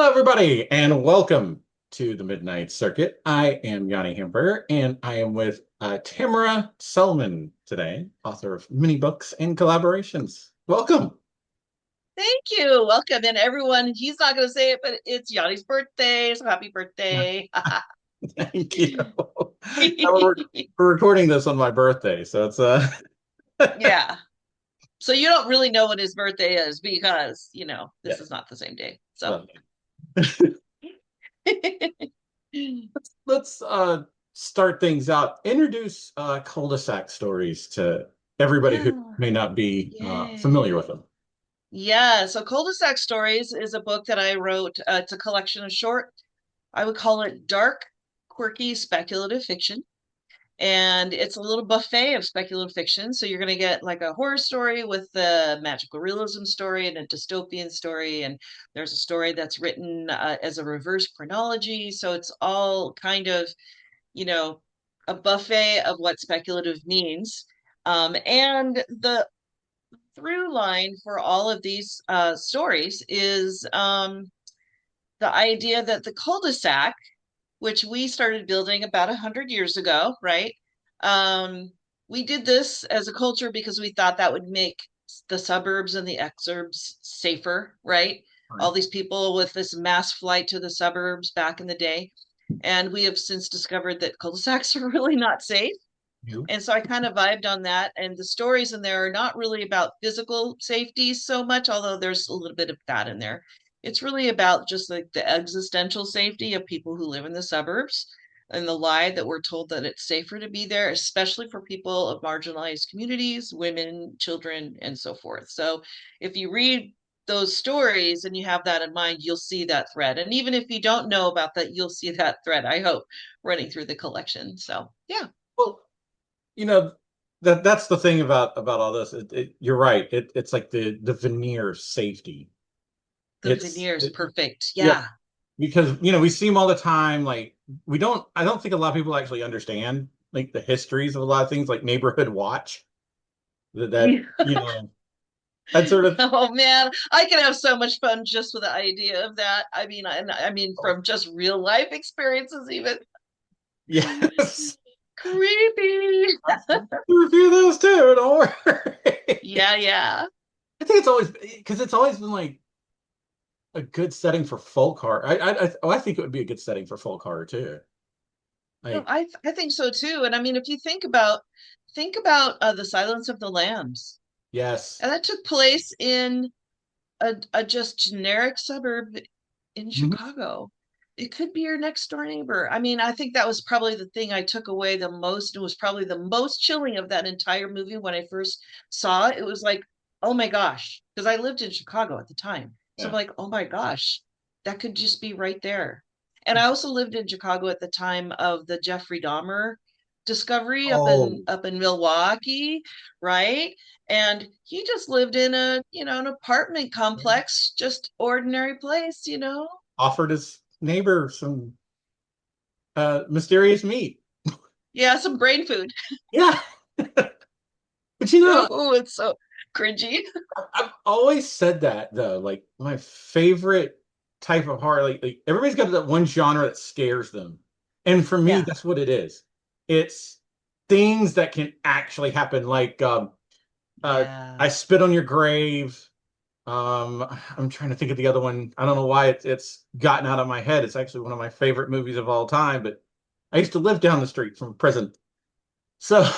Hello, everybody, and welcome to the Midnight Circuit. I am Yanni Hamburger, and I am with Tamara Sellman today, author of many books and collaborations. Welcome. Thank you. Welcome. And everyone, he's not going to say it, but it's Yanni's birthday. So happy birthday. Thank you. We're recording this on my birthday, so it's Yeah. So you don't really know what his birthday is because, yeah. this is not the same day. So Well, let's start things out. Introduce cul-de-sac stories to everybody who yeah. may not be familiar with Yay. them. Yeah. So Culsac Stories is a book that I wrote. It's a collection of short, I would call it dark, quirky, speculative fiction. And it's a little buffet of speculative fiction. So you're going to get like a horror story with a magical realism story and a dystopian story. And there's a story that's written as a reverse chronology. So it's all kind of, you know, a buffet of what speculative means. And the through line for all of these stories is the idea that the cul-de-sac, which we started building about 100 years ago, right? Um, we did this as a culture because we thought that would make the suburbs and the exurbs safer, right? Right. All these people with this mass flight to the suburbs back in the day. And we have since discovered that cul-de-sacs are really not safe. You. And so I kind of vibed on that. And the stories in there are not really about physical safety so much, although there's a little bit of that in there. It's really about just like the existential safety of people who live in the suburbs and the lie that we're told that it's safer to be there, especially for people of marginalized communities, women, children, and so forth. So if you read those stories and you have that in mind, you'll see that thread. And even if you don't know about that, you'll see that thread, I hope, running through the collection. So yeah. Well, you know that's the thing about all this. You're right. It's like the veneer safety. The veneer is perfect. Yeah, Yeah. because we see them all the time. Like we don't. I don't think a lot of people actually understand like the histories of a lot of things, like neighborhood watch. That Yeah. that sort of. Oh man, I can have so much fun just with the idea of that. I mean Oh, from just real life experiences even. yes, Creepy. I've been through a few of those too. Don't worry. Yeah, yeah. I think it's always because it's always been like a good setting for folk horror. I think it would be a good setting for folk horror too. No, Like I think so too. And I mean if you think about The Silence of the Lambs. yes. And that took place in a just generic suburb in Mhm. Chicago. It could be your next door neighbor. I mean, I think that was probably the thing I took away the most. It was probably the most chilling of that entire movie when I first saw it. It was like, oh my gosh, because I lived in Chicago at the time. So I'm Yeah. like, oh my gosh, that could just be right there. And I also lived in Chicago at the time of the Jeffrey Dahmer discovery up Oh, in up in Milwaukee, right? And he just lived in an apartment complex, just ordinary place. offered his neighbor some mysterious meat. Yeah, some brain food. Yeah. But you know, Oh, it's so cringy. I've always said that though. Like my favorite type of horror, like everybody's got that one genre that scares them. And for me, Yeah. that's what it is. It's things that can actually happen. Like I Yeah. spit on your grave. I'm trying to think of the other one. I don't know why it's gotten out of my head. It's actually one of my favorite movies of all time, but I used to live down the street from a prison. So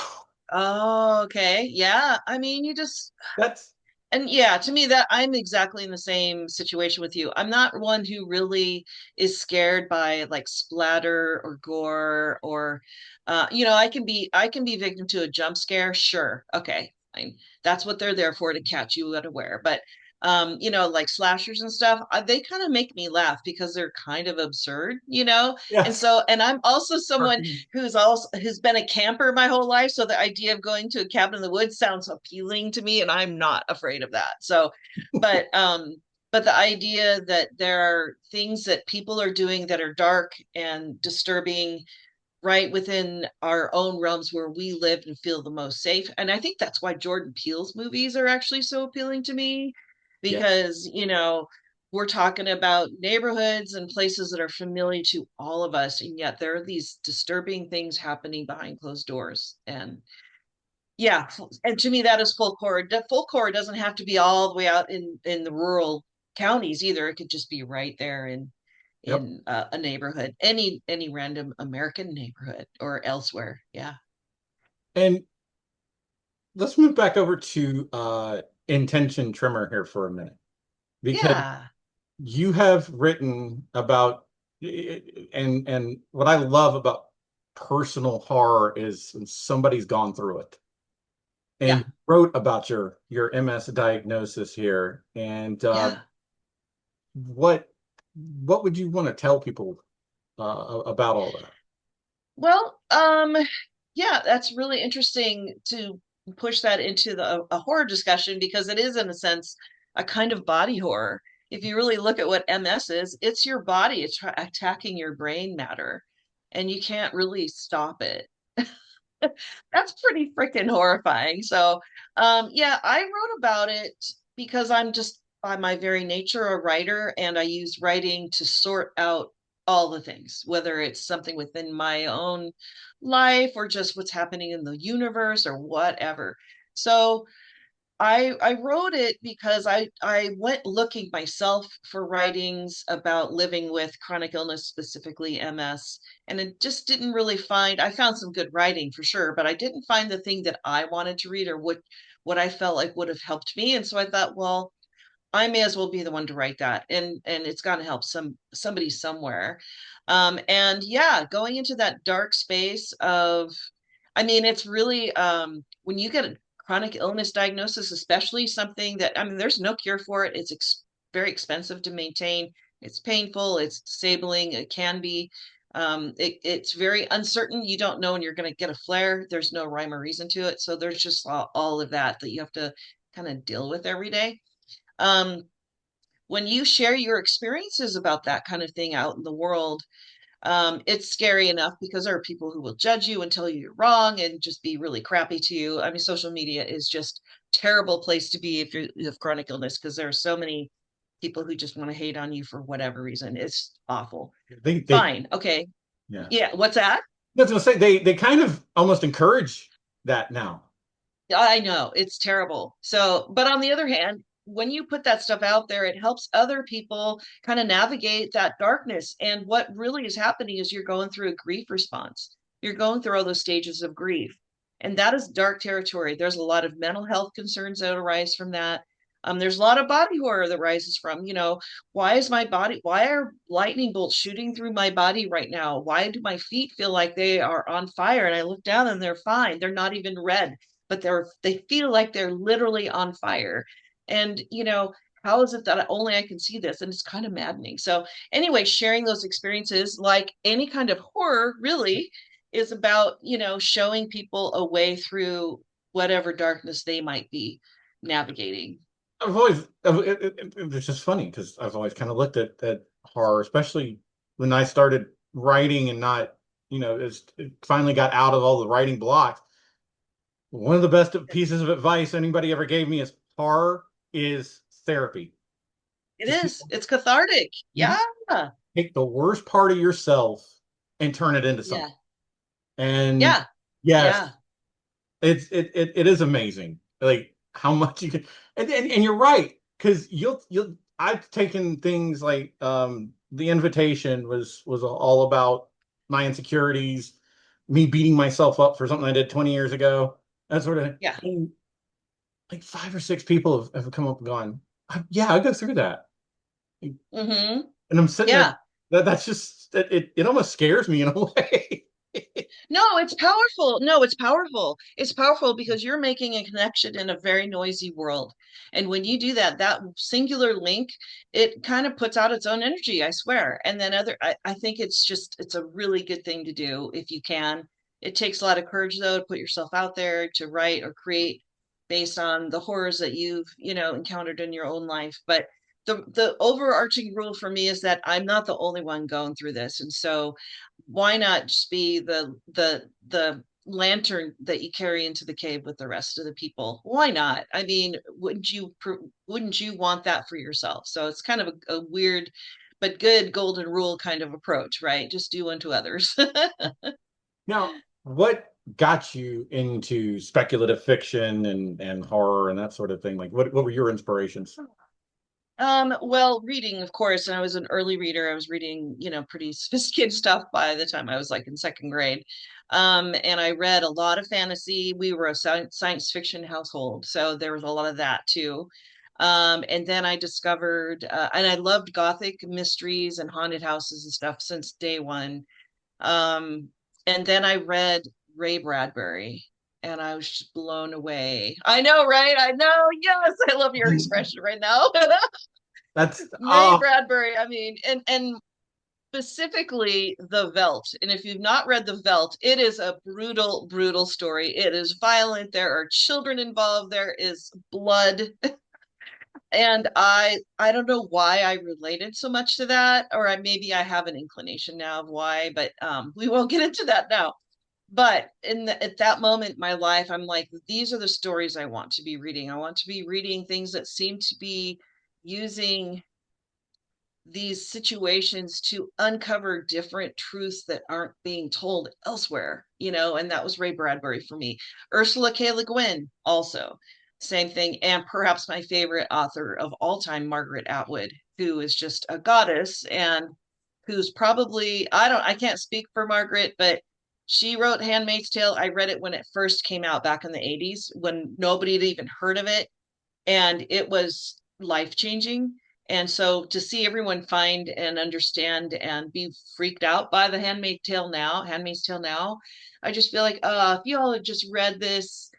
Oh, okay. Yeah. I mean, you just that's and yeah, to me that I'm exactly in the same situation with you. I'm not one who really is scared by like splatter or gore or I can be victim to a jump scare, sure. Okay, fine. That's what they're there for to catch you unaware. But like slashers and stuff, they kind of make me laugh because they're kind of absurd. And yes. so and I'm also someone Cartoon. who's been a camper my whole life, so the idea of going to a cabin in the woods sounds appealing to me, and I'm not afraid of that. So, but but the idea that there are things that people are doing that are dark and disturbing right within our own realms where we live and feel the most safe. And I think that's why Jordan Peele's movies are actually so appealing to me Yes. because, we're talking about neighborhoods and places that are familiar to all of us, and yet there are these disturbing things happening behind closed doors. And yeah, and to me that is full core. The full core doesn't have to be all the way out in the rural counties either. It could just be right there Yep. in a neighborhood, any random American neighborhood or elsewhere. Yeah. And let's move back over to intention trimmer here for a minute, because Yeah. you have written about, and what I love about personal horror is when somebody's gone through it. And Yeah. you wrote about your MS diagnosis here, and Yeah. what what would you want to tell people about all that? Well, yeah, that's really interesting to push that into a horror discussion because it is, in a sense, a kind of body horror. If you really look at what MS is, it's your body attacking your brain matter, and you can't really stop it. That's pretty freaking horrifying. So, yeah, I wrote about it because I'm just by my very nature a writer, and I use writing to sort out all the things, whether it's something within my own life or just what's happening in the universe or whatever. So, I wrote it because I went looking myself for writings about living with chronic illness, specifically MS, and it just didn't really find. I found some good writing for sure, but I didn't find the thing that I wanted to read or what I felt like would have helped me. And so I thought, well, I may as well be the one to write that, and it's got to help somebody somewhere. And yeah, going into that dark space of, I mean, it's really when you get a chronic illness diagnosis, especially something that, I mean, there's no cure for it. It's very expensive to maintain. It's painful. It's disabling. It can be. It's very uncertain. You don't know when you're going to get a flare. There's no rhyme or reason to it. So there's just all of that that you have to kind of deal with every day. Um, when you share your experiences about that kind of thing out in the world, it's scary enough because there are people who will judge you and tell you you're wrong and just be really crappy to you. I mean, social media is just a terrible place to be if you have chronic illness because there are so many people who just want to hate on you for whatever reason. It's awful. They Fine. Okay. yeah. Yeah. What's that? I was gonna say they kind of almost encourage that now. I know it's terrible. So, but on the other hand, when you put that stuff out there, it helps other people kind of navigate that darkness. And what really is happening is you're going through a grief response. You're going through all those stages of grief. And that is dark territory. There's a lot of mental health concerns that arise from that. There's a lot of body horror that rises from, why are lightning bolts shooting through my body right now? Why do my feet feel like they are on fire? And I look down and they're fine. They're not even red, but they feel like they're literally on fire. And how is it that only I can see this? And it's kind of maddening. So anyway, sharing those experiences, like any kind of horror, really is about showing people a way through whatever darkness they might be navigating. I've always it's just funny because I've always kind of looked at horror, especially when I started writing and not, it finally got out of all the writing blocks. One of the best pieces of advice anybody ever gave me is horror is therapy. It Just is. It's cathartic. you Yeah. take the worst part of yourself and turn it into Yeah. something. And Yeah. yes, Yeah. it is amazing, like how much you can, and you're right, because you'll I've taken things like the invitation was all about my insecurities, me beating myself up for something I did 20 years ago, that sort of, Yeah. and like five or six people have come up and gone, yeah, I go through that. Mm-hmm. And I'm sitting there, Yeah. that's just it almost scares me in a way. No, it's powerful. No, it's powerful. It's powerful because you're making a connection in a very noisy world. And when you do that, that singular link, it kind of puts out its own energy, I swear. And then I think it's a really good thing to do if you can. It takes a lot of courage, though, to put yourself out there to write or create based on the horrors that you've, encountered in your own life. But the overarching rule for me is that I'm not the only one going through this. And so why not just be the lantern that you carry into the cave with the rest of the people. Why not? I mean, wouldn't you want that for yourself? So it's kind of a weird but good golden rule kind of approach, right? Just do unto others. Now, what got you into speculative fiction and horror and that sort of thing? Like, what were your inspirations? Well, reading, of course, and I was an early reader. I was reading, pretty sophisticated stuff by the time I was like in second grade. And I read a lot of fantasy. We were a science fiction household, so there was a lot of that too. And then I discovered, and I loved gothic mysteries and haunted houses and stuff since day one. Um, and then I read Ray Bradbury, and I was just blown away. I know, right? I know. Yes, I love your expression right now. That's Ray Bradbury, I mean, and specifically The Velt. And if you've not read The Velt, it is a brutal, brutal story. It is violent. There are children involved. There is blood. And I don't know why I related so much to that, or maybe I have an inclination now of why, but we won't get into that now. But at that moment in my life, I'm like, these are the stories I want to be reading. I want to be reading things that seem to be using these situations to uncover different truths that aren't being told elsewhere, and that was Ray Bradbury for me. Ursula K. Le Guin, also, same thing. And perhaps my favorite author of all time, Margaret Atwood, who is just a goddess and who's probably, I can't speak for Margaret, but she wrote Handmaid's Tale. I read it when it first came out back in the 80s when nobody had even heard of it. And it was life changing. And so to see everyone find and understand and be freaked out by the Handmaid's Tale now, I just feel like, if you all had just read this,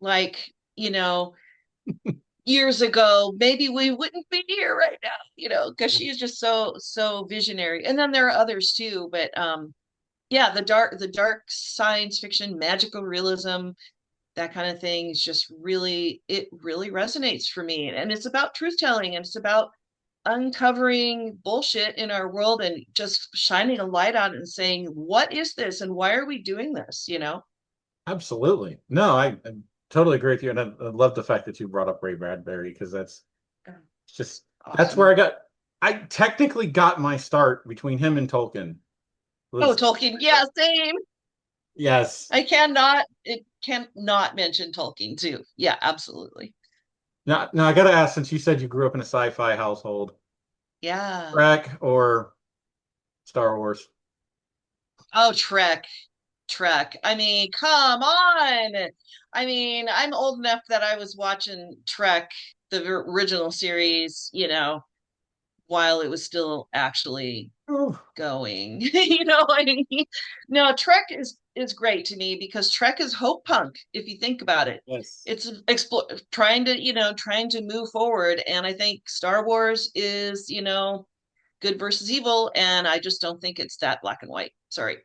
like, years ago, maybe we wouldn't be here right now, because she is just so visionary. And then there are others too, but yeah, the dark science fiction, magical realism, that kind of thing is just it really resonates for me. And it's about truth telling, and it's about uncovering bullshit in our world and just shining a light on it and saying, what is this and why are we doing this? Absolutely. No, I totally agree with you. And I love the fact that you brought up Ray Bradbury because just that's where Awesome. I technically got my start between him and Tolkien. Oh, Was Tolkien. Yeah, same. yes. It can't not mention Tolkien too. Yeah, absolutely. Now I gotta ask, since you said you grew up in a sci-fi household, Yeah. Trek or Star Wars? Oh, Trek. I mean, come on. I mean, I'm old enough that I was watching Trek, the original series, while it was still actually Oh, going. I mean? No, Trek is great to me because Trek is hope punk, if you think about it. yes. It's trying to move forward. And I think Star Wars is, good versus evil, and I just don't think it's that black and white. Sorry.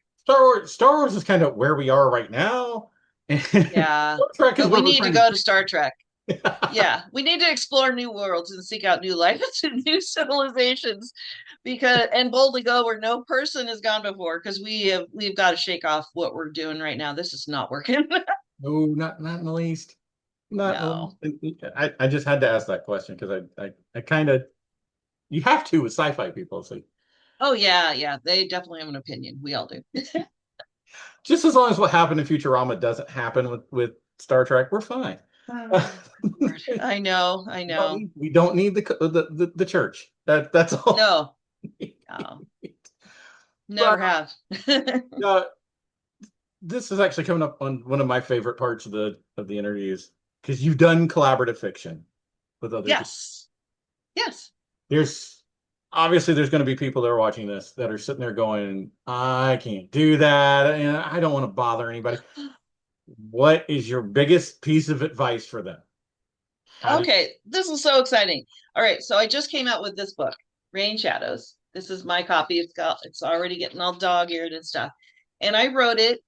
Star Wars is kind of where we are right now, and Yeah. Star Trek is But we where we're need to trying go to to Star Trek. get. Yeah, we need to explore new worlds and seek out new life and new civilizations because and boldly go where no person has gone before because we've got to shake off what we're doing right now. This is not working. No, not in the least. Not in No. the least. I just had to ask that question because I kind of you have to with sci-fi people. So Oh yeah, they definitely have an opinion. We all do. just as long as what happened in Futurama doesn't happen with Star Trek, we're fine. Oh, Lord. I know, I know. We don't need the church. That's all. No, no, But never have. uh, this is actually coming up on one of my favorite parts of the interviews because you've done collaborative fiction with other people. Yes. Yes. There's obviously there's going to be people that are watching this that are sitting there going, I can't do that, and I don't want to bother anybody. What is your biggest piece of advice for them? How do Okay, this is so exciting. All right, so I just came out with this book, Rain Shadows. This is my copy. It's already getting all dog-eared and stuff. And I wrote it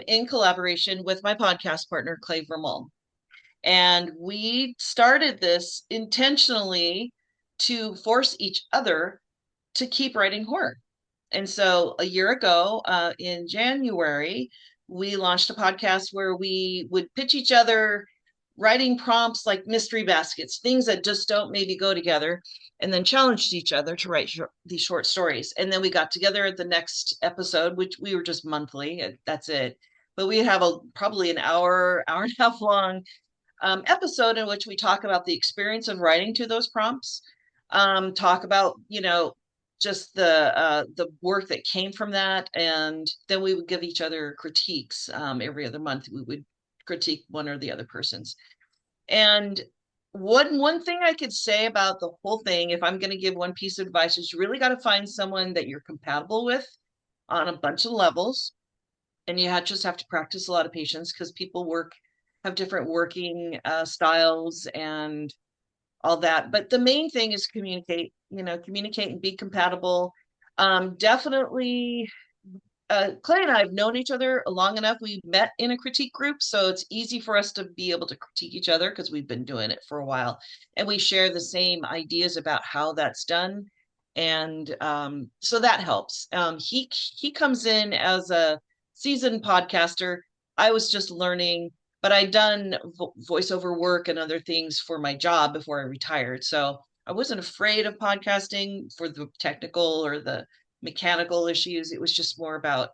in collaboration with my podcast partner, Clay Vermol. And we started this intentionally to force each other to keep writing horror. And so a year ago, in January, we launched a podcast where we would pitch each other writing prompts like mystery baskets, things that just don't maybe go together, and then challenged each other to write these short stories. And then we got together at the next episode, which we were just monthly. That's it. But we have probably an hour and a half long episode in which we talk about the experience of writing to those prompts, talk about, just the work that came from that, and then we would give each other critiques. Every other month we would critique one or the other person's. And one thing I could say about the whole thing, if I'm going to give one piece of advice, is you really got to find someone that you're compatible with on a bunch of levels. And just have to practice a lot of patience, because people have different working styles and all that. But the main thing is communicate and be compatible. Definitely, Clay and I have known each other long enough. We met in a critique group, so it's easy for us to be able to critique each other because we've been doing it for a while, and we share the same ideas about how that's done. And so that helps. He comes in as a seasoned podcaster. I was just learning, but I'd done voiceover work and other things for my job before I retired, so I wasn't afraid of podcasting for the technical or the mechanical issues. It was just more about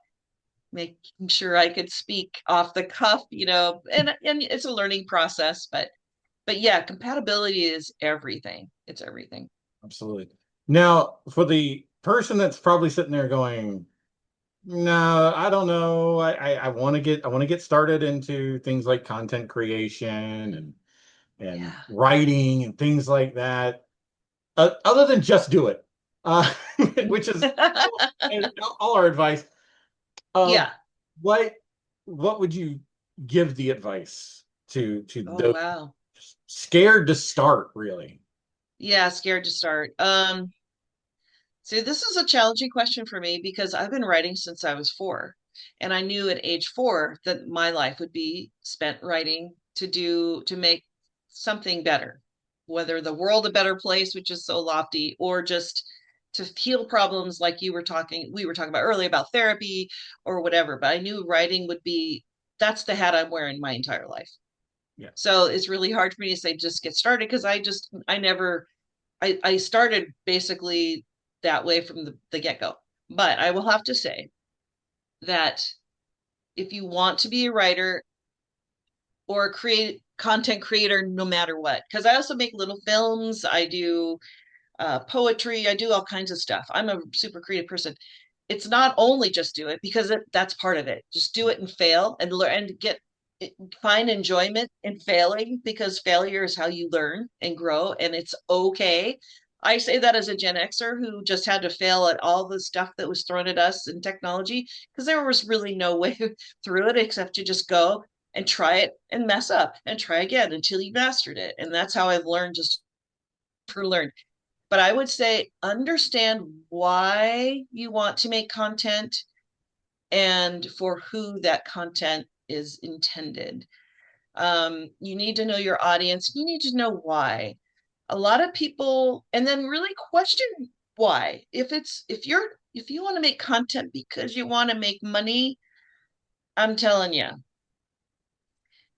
making sure I could speak off the cuff, and it's a learning process, but yeah, compatibility is everything. It's everything. Absolutely. Now, for the person that's probably sitting there going, no, I don't know. I want to get started into things like content creation and Yeah. writing and things like that. Other than just do it, uh, which is all our advice. Um, Yeah. what what would you give the advice to Oh, those wow. scared to start, really? Yeah, scared to start. So this is a challenging question for me because I've been writing since I was 4. And I knew at age 4 that my life would be spent writing to make something better, whether the world a better place, which is so lofty, or just to heal problems like we were talking about earlier about therapy or whatever. But I knew writing would be, that's the hat I'm wearing my entire life. Yeah. So it's really hard for me to say just get started, because I never I started basically that way from the get-go. But I will have to say that if you want to be a writer or a create content creator, no matter what, because I also make little films, I do poetry, I do all kinds of stuff. I'm a super creative person. It's not only just do it, because that's part of it. Just do it and fail and learn and find enjoyment in failing, because failure is how you learn and grow, and it's okay. I say that as a Gen Xer who just had to fail at all the stuff that was thrown at us in technology, because there was really no way through it except to just go and try it and mess up and try again until you mastered it. And that's how I've learned, just for learn. But I would say understand why you want to make content and for who that content is intended. You need to know your audience. You need to know why. A lot of people, and then really question why. If you want to make content because you want to make money, I'm telling you,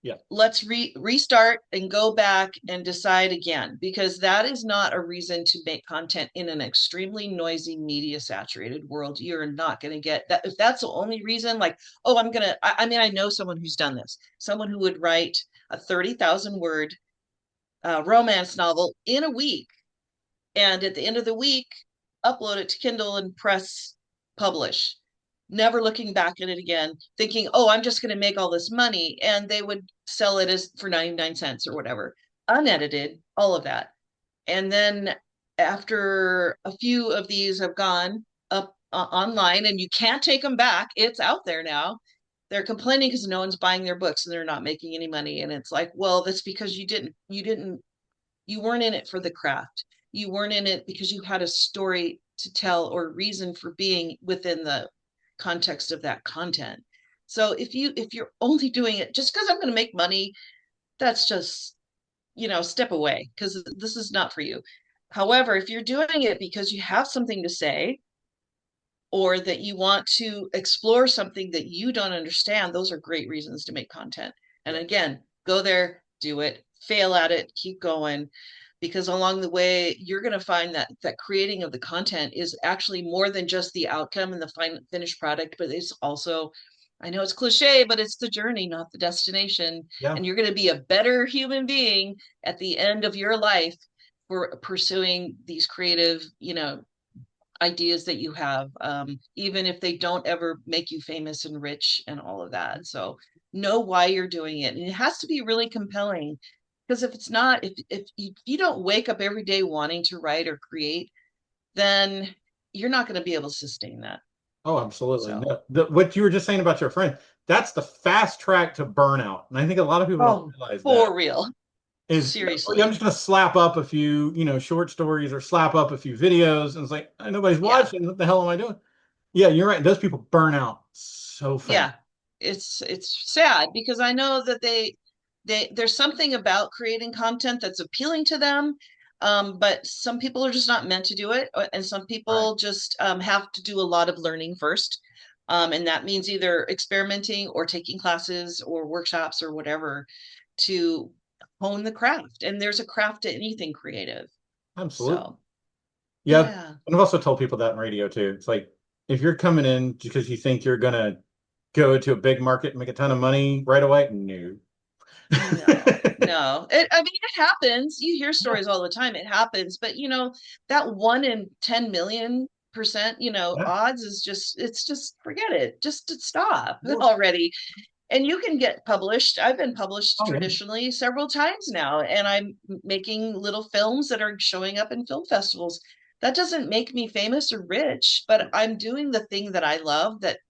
Yeah. let's restart and go back and decide again, because that is not a reason to make content in an extremely noisy, media saturated world. You're not going to get that. If that's the only reason, like, oh, I mean, I know someone who's done this, someone who would write a 30,000 word romance novel in a week, and at the end of the week upload it to Kindle and press publish, never looking back at it again, thinking, oh, I'm just going to make all this money. And they would sell it as for 99 cents or whatever, unedited, all of that. And then after a few of these have gone up online and you can't take them back, it's out there now. They're complaining because no one's buying their books and they're not making any money. And it's like, well, that's because you weren't in it for the craft. You weren't in it because you had a story to tell or reason for being within the context of that content. So if you're only doing it just because I'm going to make money, that's just, step away, because this is not for you. However, if you're doing it because you have something to say, or that you want to explore something that you don't understand, those are great reasons to make content. And Yeah. again, go there, do it, fail at it, keep going, because along the way you're going to find that creating of the content is actually more than just the outcome and the finished product, but it's also, I know it's cliche, but it's the journey, not the destination. Yeah. And you're going to be a better human being at the end of your life for pursuing these creative, ideas that you have, even if they don't ever make you famous and rich and all of that. So know why you're doing it. And it has to be really compelling, because if it's not, if you don't wake up every day wanting to write or create, then you're not going to be able to sustain that. Oh, absolutely. So, No, what you were just saying about your friend, that's the fast track to burnout. And I think a lot of people don't oh, realize that for real. is, oh, yeah, I'm Seriously. just going to slap up a few, short stories or slap up a few videos. And it's like, nobody's Yeah. watching. What the hell am I doing? Yeah, you're right. Those people burn out so fast. Yeah. It's sad because I know that there's something about creating content that's appealing to them. But some people are just not meant to do it, and some Right. people just have to do a lot of learning first. And that means either experimenting or taking classes or workshops or whatever to hone the craft. And there's a craft to anything creative. Absolutely. So, Yeah. yeah. And I've also told people that in radio too. It's like, if you're coming in because you think you're going to go to a big market and make a ton of money right away, no. No, no. I mean, it happens. You hear stories all the time. It happens, but that 1 in 10 million%, Yeah. odds is it's just forget it. Just to stop Well, already. And you can get published. I've been published oh, yeah. traditionally several times now, and I'm making little films that are showing up in film festivals. That doesn't make me famous or rich, but I'm doing the thing that I love, that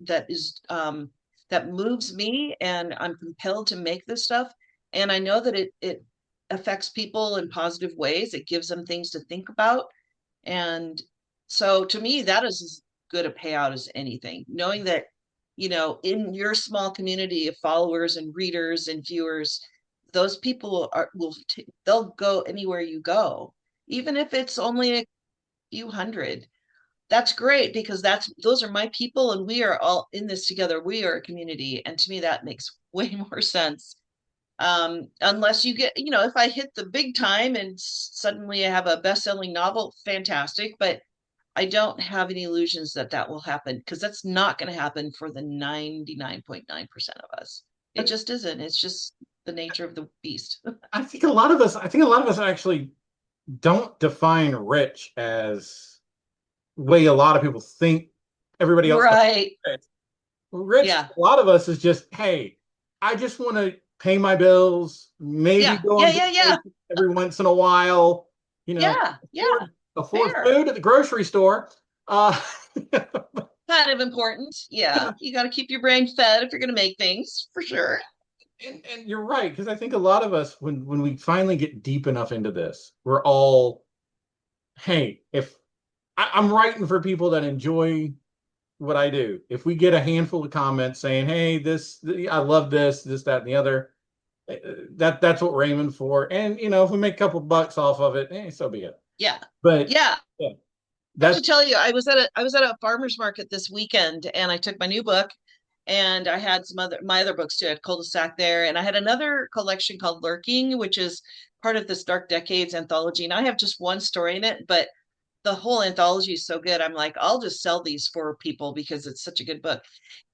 moves me, and I'm compelled to make this stuff. And I know that it affects people in positive ways. It gives them things to think about. And so to me, that is as good a payout as anything, knowing that in your small community of followers and readers and viewers, those people they'll go anywhere you go, even if it's only a few hundred. That's great, because those are my people, and we are all in this together. We are a community, and to me, that makes way more sense. Unless you get, if I hit the big time and suddenly I have a best-selling novel, fantastic. But I don't have any illusions that that will happen, because that's not going to happen for the 99.9% of us. It just isn't. It's just the nature of the beast. I think a lot of us actually don't define rich as the way a lot of people think everybody else defines Right. rich. Rich, Yeah. a lot of us is just, hey, I just want to pay my bills, maybe Yeah. go Yeah. on Yeah. Yeah. vacation every once in a while, you know, Yeah. Yeah. afford Fair. food at the grocery store. Uh, Kind of important. Yeah. You got to keep your brain fed if you're going to make things, for sure. and you're right, because I think a lot of us, when we finally get deep enough into this, we're all, hey, if I'm writing for people that enjoy what I do. If we get a handful of comments saying, "Hey, I love this, that, and the other," that's what we're aiming for. And if we make a couple bucks off of it, so be it. Yeah. But Yeah. yeah, I have to that's tell you, I was at a farmer's market this weekend, and I took my new book, and I had my other books too. I had Culsac there, and I had another collection called Lurking, which is part of this Dark Decades anthology. And I have just one story in it, but the whole anthology is so good. I'm like, I'll just sell these for people because it's such a good book.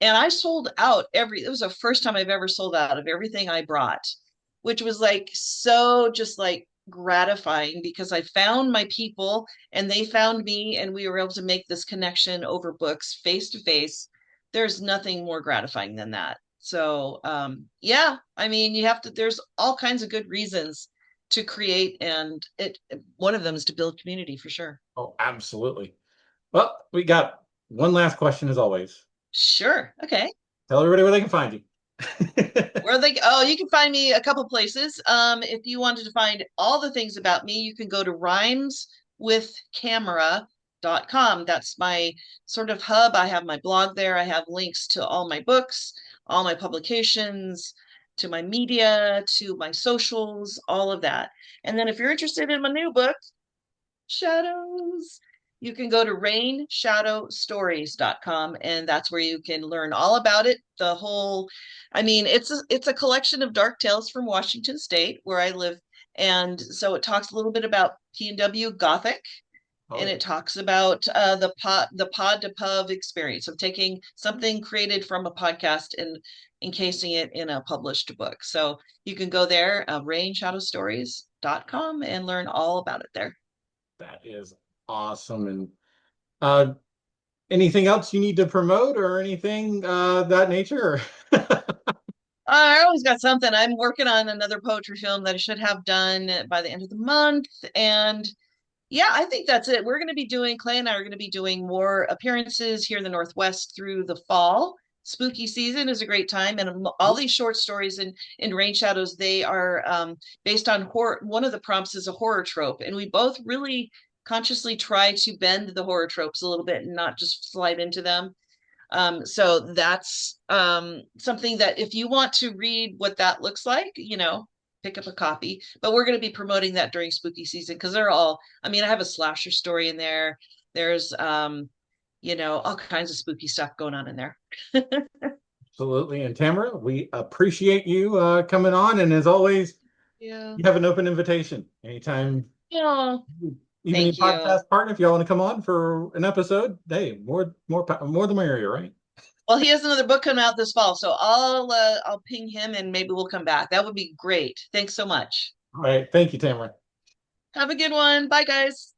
And I sold out it was the first time I've ever sold out of everything I brought, which was like so just like gratifying, because I found my people and they found me, and we were able to make this connection over books face to face. There's nothing more gratifying than that. So, yeah, I mean, there's all kinds of good reasons to create, and one of them is to build community, for sure. oh, absolutely. Well, we got one last question as always. Sure. Okay. Tell everybody where they can find you. You can find me a couple places. If you wanted to find all the things about me, you can go to rhymeswithcamera.com. That's my sort of hub. I have my blog there. I have links to all my books, all my publications, to my media, to my socials, all of that. And then if you're interested in my new book, Shadows, you can go to rainshadowstories.com, and that's where you can learn all about it. The whole, I mean, it's a collection of dark tales from Washington State, where I live. And so it talks a little bit about P&W Gothic, Oh and yeah. it talks about the pod to pub experience of taking something created from a podcast and encasing it in a published book. So you can go there, rainshadowstories.com, and learn all about it there. That is awesome. And uh, anything else you need to promote or anything that nature? I always got something. I'm working on another poetry film that I should have done by the end of the month. And yeah, I think that's it. We're going to be doing, Clay and I are going to be doing more appearances here in the Northwest through the fall. Spooky season is a great time. And all these short stories in Rain Shadows, they are based on horror. One of the prompts is a horror trope. And we both really consciously try to bend the horror tropes a little bit and not just slide into them. So that's something that if you want to read what that looks like, pick up a copy. But we're going to be promoting that during spooky season because they're all, I mean, I have a slasher story in there. There's, all kinds of spooky stuff going on in there. Absolutely. And Tamara, we appreciate you coming on. And as always, Yeah. you have an open invitation anytime. Yeah. Even your Thank you. podcast partner, if y'all want to come on for an episode, hey, more the merrier, right? Well, he has another book coming out this fall, so I'll ping him and maybe we'll come back. That would be great. Thanks so much. All right. Thank you, Tamara. Have a good one. Bye, guys.